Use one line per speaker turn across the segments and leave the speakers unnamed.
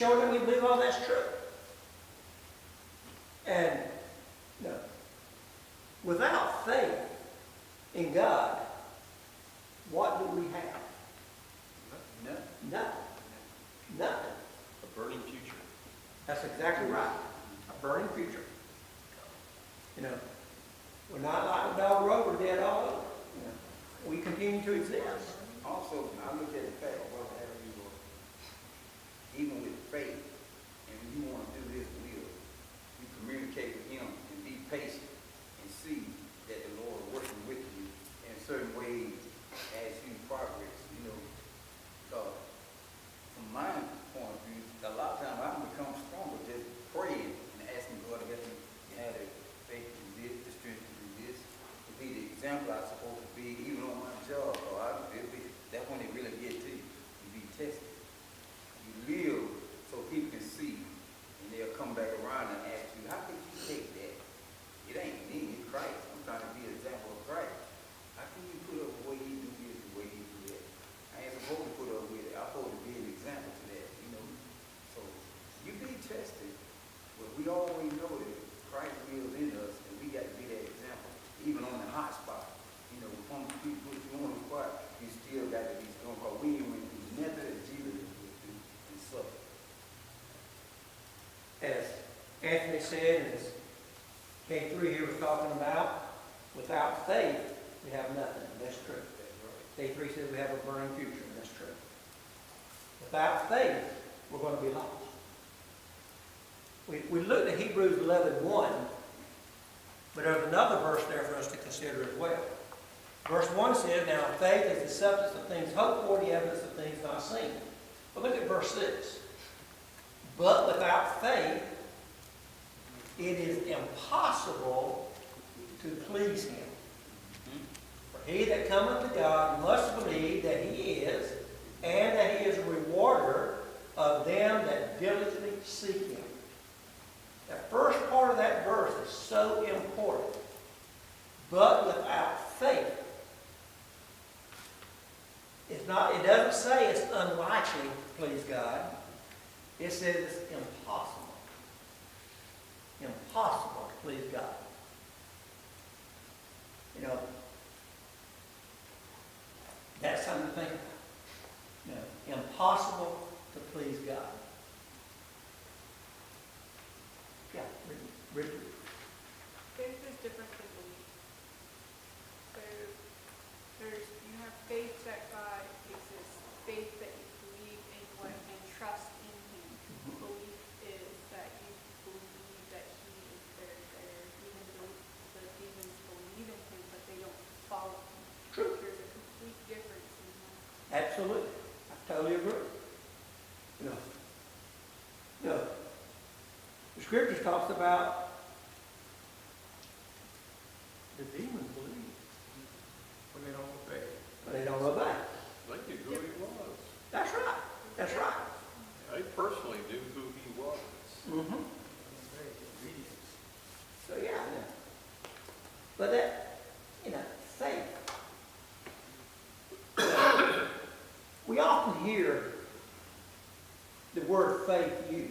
Show that we believe all that's true. And no, without faith in God, what do we have?
Nothing.
Nothing. Nothing.
A burning future.
That's exactly right. A burning future. You know, we're not like a dog road, we're dead all over. You know, we continue to exist.
Also, I look at the fact of whatever you are, even with faith, and when you want to do this will, you communicate with him and be patient and see that the Lord is working with you in certain ways as you progress, you know. From my point of view, a lot of times I become stronger just praying and asking God to help me have the faith to do this, the strength to do this, to be the example I'm supposed to be, even on my job. That's when it really gets to you. You be tested. You live so people can see, and they'll come back around and ask you, how could you take that? It ain't me, it's Christ. I'm trying to be an example of Christ. How can you put up the way he do this, the way he do that? I ain't supposed to put up with it. I'm supposed to be an example to that, you know. So you be tested, but we always know that Christ lives in us, and we got to be that example, even on the hot spot. You know, when people put you on the spot, you still got to be strong, because we ain't went through nothing that Jesus went through and suffered.
As Anthony said, and as K3 here was talking about, without faith, we have nothing. And that's true.
That's right.
K3 said we have a burning future, and that's true. Without faith, we're going to be lost. We looked at Hebrews 11:1, but there's another verse there for us to consider as well. Verse 1 says, now faith is the substance of things hoped for, the evidence of things not seen. But look at verse 6. But without faith, it is impossible to please him. For he that cometh to God must believe that he is, and that he is a rewarder of them that diligently seek him. The first part of that verse is so important. But without faith, it doesn't say it's unlikely to please God. It says it's impossible. Impossible to please God. You know, that's something to think about. You know, impossible to please God. Yeah, Richard.
Faith is different than belief. So you have faith that God exists, faith that you believe in what and trust in him. Belief is that you believe that he is there, even though the demons believe in him, but they don't follow him.
True.
There's a complete difference in that.
Absolutely. I totally agree. You know, the scriptures talks about the demons believe,
When they don't obey.
but they don't obey.
They knew who he was.
That's right. That's right.
They personally knew who he was.
Mm-hmm. So yeah. But that, you know, faith. We often hear the word faith used.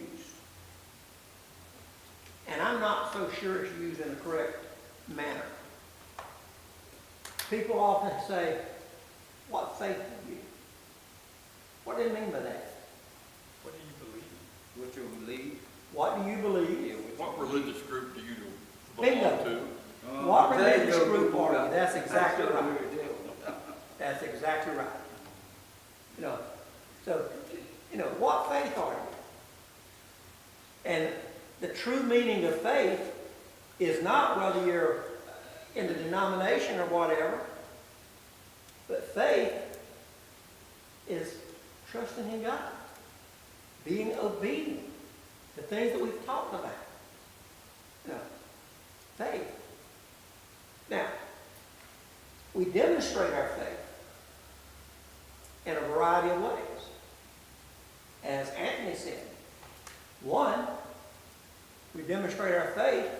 And I'm not so sure it's used in the correct manner. People often say, what faith do you? What do they mean by that?
What do you believe?
What you believe?
What do you believe?
Yeah,
What religious group do you
Bingo.
belong to?
What
there you
religious
go.
group are you? That's exactly
That's
right.
right.
That's exactly right. You know, so, you know, what faith are you? And the true meaning of faith is not whether you're in the denomination or whatever, but faith is trusting in God, being obedient to things that we've talked about. You know, faith. Now, we demonstrate our faith in a variety of ways. As Anthony said, one, we demonstrate our faith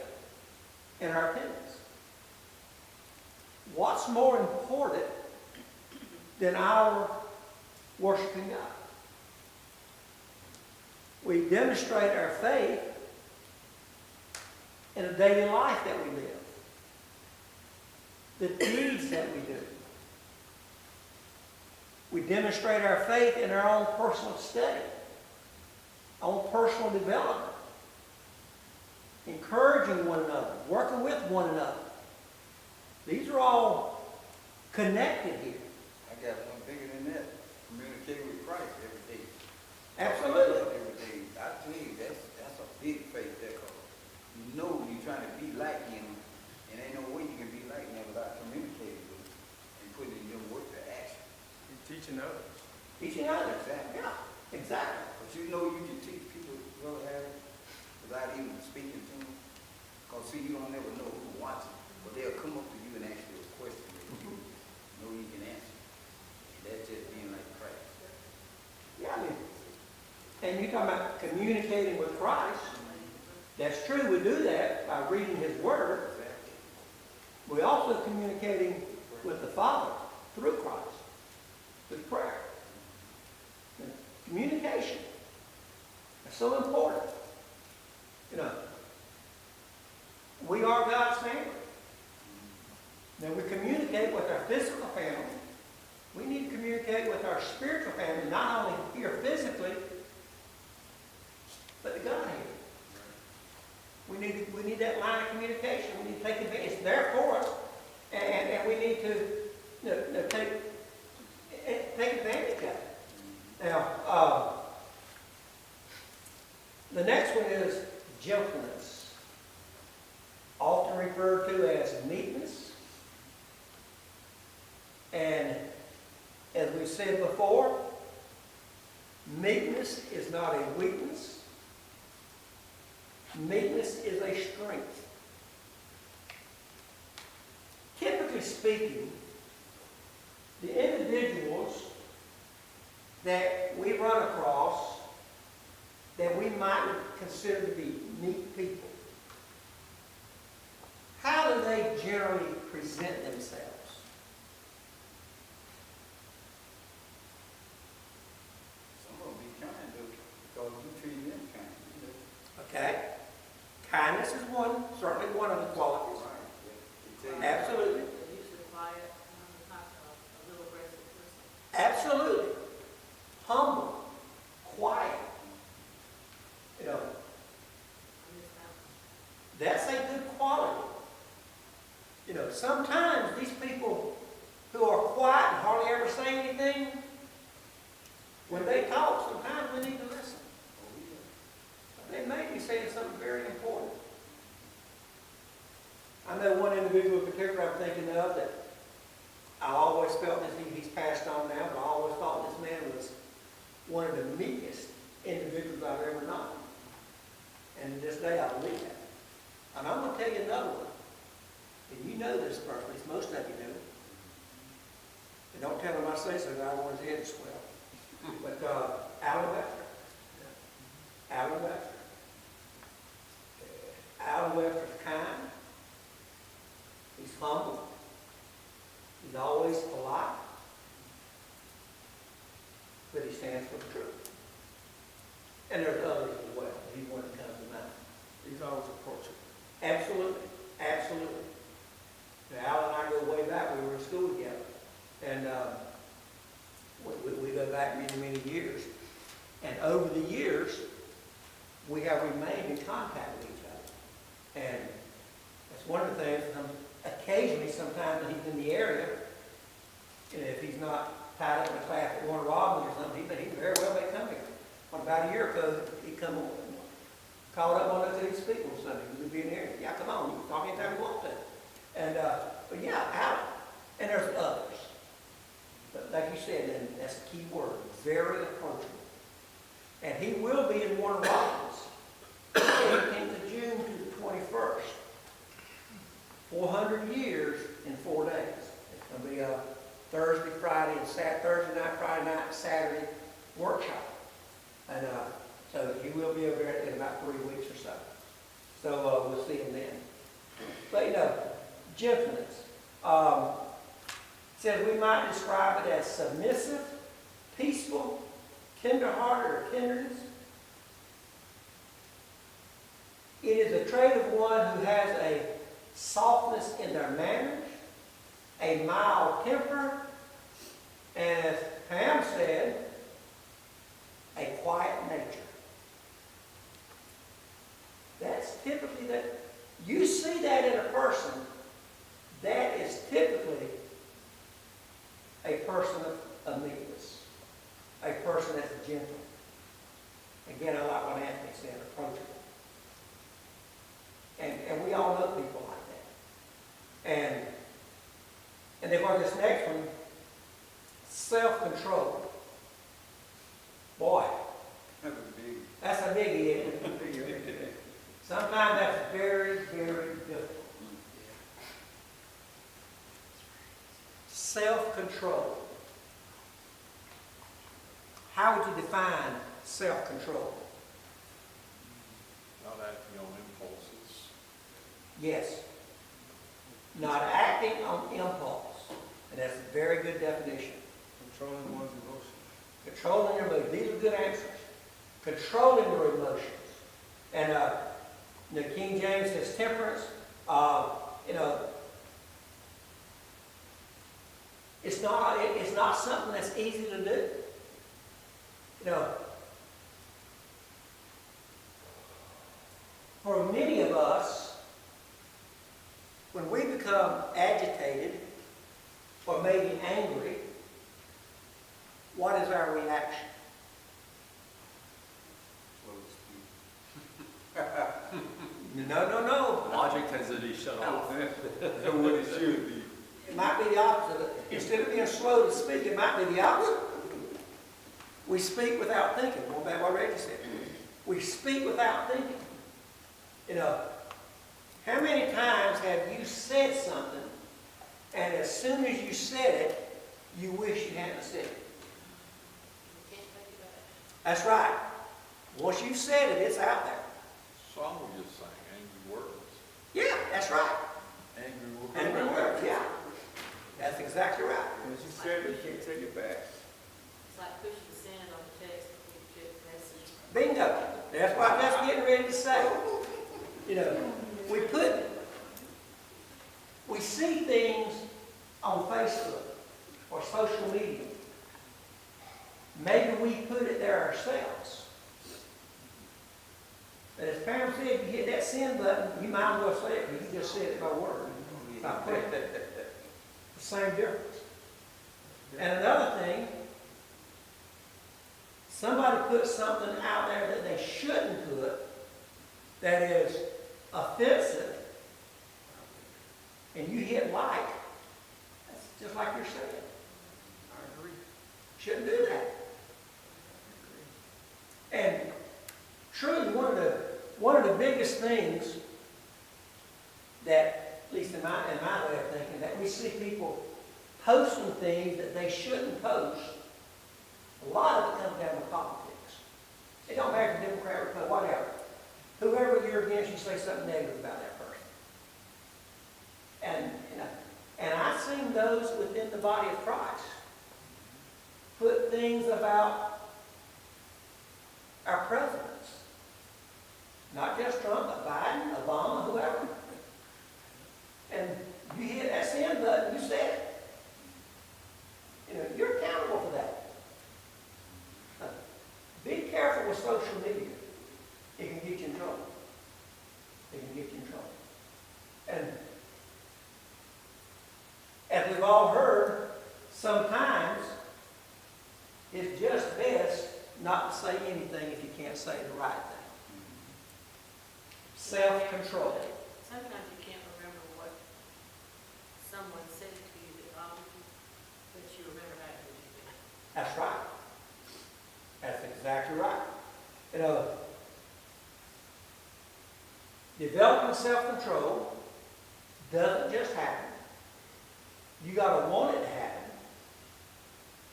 in our attendance. What's more important than our worshiping God? We demonstrate our faith in a daily life that we live. The deeds that we do. We demonstrate our faith in our own personal study, own personal development, encouraging one another, working with one another. These are all connected here.
I got one bigger than that. Communicate with Christ every day.
Absolutely.
Every day. I tell you, that's a big faith there, 'cause you know you're trying to be like him, and ain't no way you can be like him without communicating with him and putting your work to action.
You're teaching others.
Teaching others.
Exactly.
Yeah, exactly.
But you know you can teach people well without even speaking to them. Because see, you don't never know who's watching, but they'll come up to you and ask you a question that you know you can answer. And that's just being like Christ.
Yeah, I mean, and you're talking about communicating with Christ. That's true, we do that by reading His Word.
Exactly.
We're also communicating with the Father through Christ, with prayer. And communication. That's so important. You know, we are God's family. Now we communicate with our physical family. We need to communicate with our spiritual family, not only here physically, but the Godhead. We need that line of communication. We need to take advantage. It's there for us, and we need to take advantage of it. Now, the next one is gentleness, often referred to as meekness. And as we said before, meekness is not a weakness. Meekness is a strength. Typically speaking, the individuals that we run across that we might consider to be meek people, how do they generally present themselves?
Some of them be kind though, because you treat them kind. You know.
Okay? Kindness is one, certainly one of the qualities.
Right.
Absolutely.
Usually quiet, not a little aggressive person.
Absolutely. Humble. Quiet. You know, that's a good quality. You know, sometimes these people who are quiet and hardly ever say anything, when they talk, sometimes we need to listen. They may be saying something very important. I know one individual in particular I'm thinking of that I always felt that he's passed on now, but I always thought this man was one of the meekest individuals I've ever known. And to this day I believe that. And I'm going to tell you another one. And you know this person, at least most of you do. And don't tell him I say so, I don't want his head to swell. But Alan Webster. Alan Webster. Alan Webster's kind. He's humble. He's always polite. But he stands for the truth. And there's others as well. He's one that comes to mind.
He's always approachable.
Absolutely. Absolutely. Now, Al and I go way back. We were in school together. And we go back many, many years. And over the years, we have remained in contact with each other. And that's one of the things, occasionally, sometimes when he's in the area, you know, if he's not tied up in a class at Warner Robins or something, he very well may come here. Well, about a year ago, he come called up on us to speak on Sunday. We'd be in here. Yeah, come on, you can talk anytime you want to. And, but yeah, Alan. And there's others. But like you said, and that's the key word, very approachable. And he will be in Warner Robins, 18th of June to the 21st. 400 years in 4 days. It's going to be a Thursday, Friday, and Thursday night, Friday night, Saturday workshop. And so he will be over there in about 3 weeks or so. So we'll see him then. But you know, gentleness. Says we might describe it as submissive, peaceful, tender-hearted or tenderness, It is a trait of one who has a softness in their manners, a mild temper, and as Pam said, a quiet nature. That's typically that. You see that in a person, that is typically a person of meekness, a person that's gentle. Again, I like what Anthony said, approachable. And we all know people like that. And then on this next one, self-control. Boy,
That's a big.
that's a biggie, isn't it? Sometimes that's very, very difficult. Self-control. How would you define self-control?
Not acting on impulses.
Yes. Not acting on impulse. And that's a very good definition.
Controlling one's emotions.
Controlling your emotions. These are good answers. Controlling your emotions. And the King James says temperance. It's not something that's easy to do. For many of us, when we become agitated or maybe angry, what is our reaction? No.
Logic has it shut off.
That's what it should be.
It might be the opposite. Instead of being slow to speak, it might be the opposite. We speak without thinking. Going back to what Reggie said. We speak without thinking. How many times have you said something, and as soon as you said it, you wish you hadn't said it? That's right. Once you've said it, it's out there.
Some were just saying angry words.
Yeah, that's right.
Angry words.
Angry words, yeah. That's exactly right.
Once you said it, you can't take it back.
It's like pushing send on the text message.
Bingo. That's what I'm just getting ready to say. We see things on Facebook or social media. Maybe we put it there ourselves. But as Pam said, you hit that send button, you might as well say it because you just said it by word. By print. The same difference. And another thing, somebody put something out there that they shouldn't put that is offensive, and you hit like, that's just like you're saying.
I agree.
Shouldn't do that. And truly, one of the biggest things that, at least in my way of thinking, that we see people posting things that they shouldn't post. A lot of it comes down to politics. It don't matter if you're Democrat, Republican, whatever. Whoever you're against, you say something negative about that person. And I've seen those within the body of Christ put things about our presidents. Not just Trump, but Biden, Obama, whoever. And you hit that send button, you said it. You're accountable for that. Be careful with social media. It can get you in trouble. It can get you in trouble. And as we've all heard, sometimes it's just best not to say anything if you can't say the right thing. Self-control.
Sometimes you can't remember what someone said to you that bothered you, but you remember how it made you feel.
That's right. That's exactly right. Developing self-control doesn't just happen. You got to want it to happen.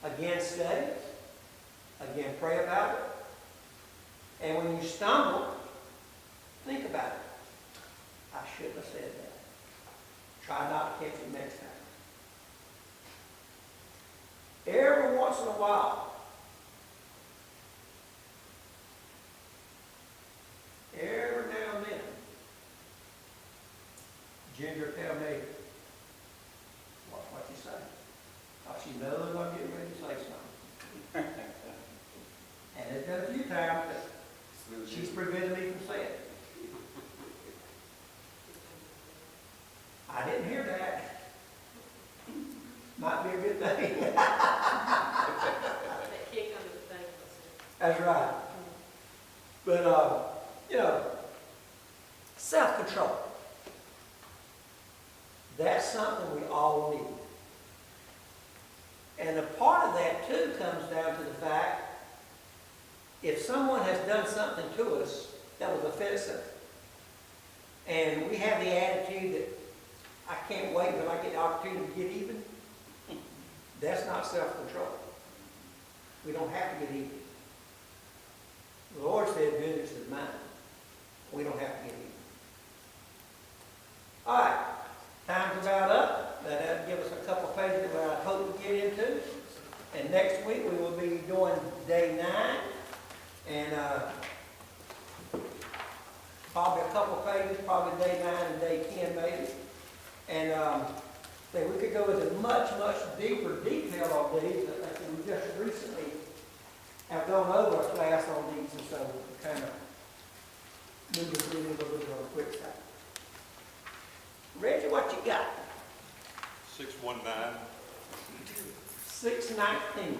Again, study it. Again, pray about it. And when you stumble, think about it. I shouldn't have said that. Try not to catch it next time. Every once in a while, every now and then, Ginger tell me, what you say? She knows I'm getting ready to say something. And it's been a few times that she's prevented me from saying it. I didn't hear that. Might be a good thing.
That kick under the thing.
That's right. But, self-control. That's something we all need. And a part of that, too, comes down to the fact, if someone has done something to us that was offensive, and we have the attitude that, I can't wait until I get the opportunity to get even, that's not self-control. We don't have to get even. The Lord said, vengeance is mine. We don't have to get even. All right, time's about up. That'll give us a couple pages that I hope to get into. And next week we will be doing day 9. And probably a couple pages, probably day 9 and day 10 maybe. And we could go into much, much deeper detail on these. We just recently have gone over a class on these, and so we kind of moving through these a little bit on the quick side. Reggie, what you got?
619.
619.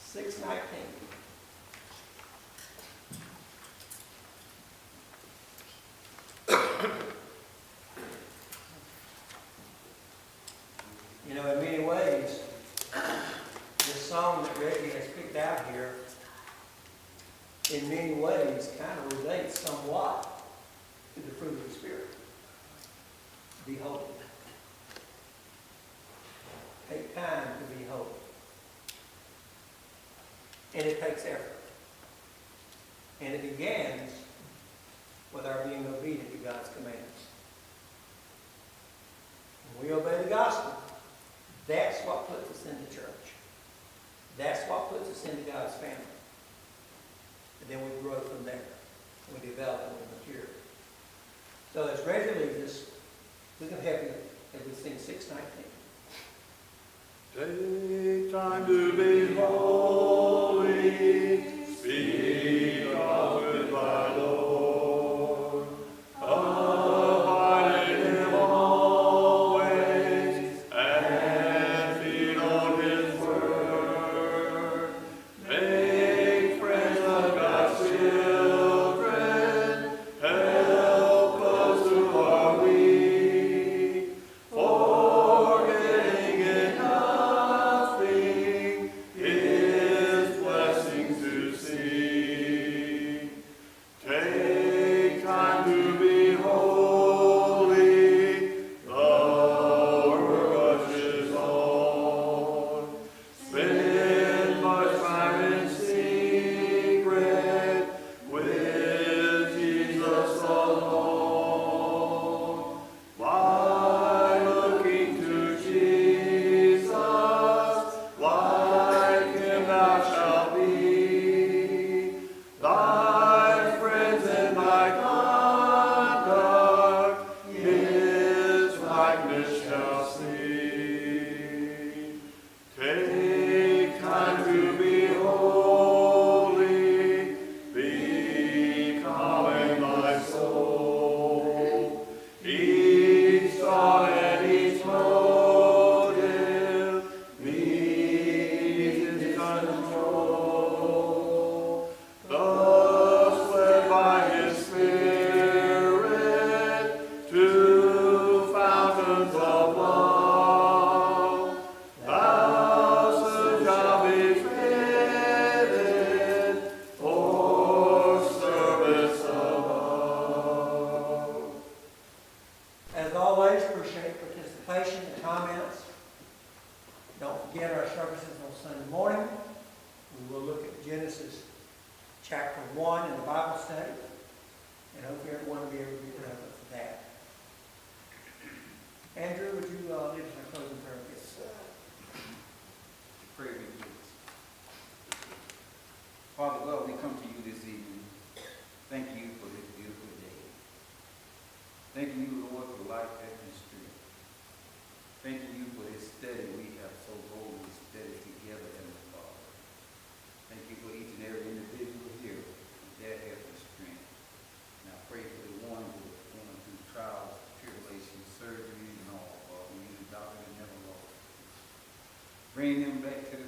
619. You know, in many ways, this song that Reggie has picked out here, in many ways, kind of relates somewhat to the fruit of the Spirit. Be holy. Take time to be holy. And it takes effort. And it begins with our being obedient to God's commands. When we obey the gospel, that's what puts us in the church. That's what puts us into God's family. And then we grow from there. We develop and we mature. So as Reggie leads us, we can help you as we sing 619.
Take time to be holy, speak of with thy Lord. Abide in him always, and feed on his word. Make friends of God's children, help those who are weak, forgetting in nothing his blessings to see. Take time to be holy, the work is on. Spend much time in secret with Jesus alone. By looking to Jesus, like him thou shalt be. Thy friends and thy conduct his likeness shall see. Take time to be holy, be calm in thy soul. Each thought and each motive needs his control. Thus led by his Spirit to fountains of love, thou shalt be fitted for service above.
As always, appreciate participation and comments. Don't forget our services on Sunday morning. We will look at Genesis chapter 1 in the Bible study. And hopefully everyone will be able to be present for that. Andrew, would you lead us in our closing prayer? Yes.
Pray with you. Father God, we come to you this evening. Thank you for this beautiful day. Thank you Thanking you for this study we have so boldly studied together, Heavenly Father. Thank you for each and every individual here, and their health and strength. And I pray for the ones who are going through trials, tribulations, surgery, and all, Father. You, the doctor, that never lost. Bring them back to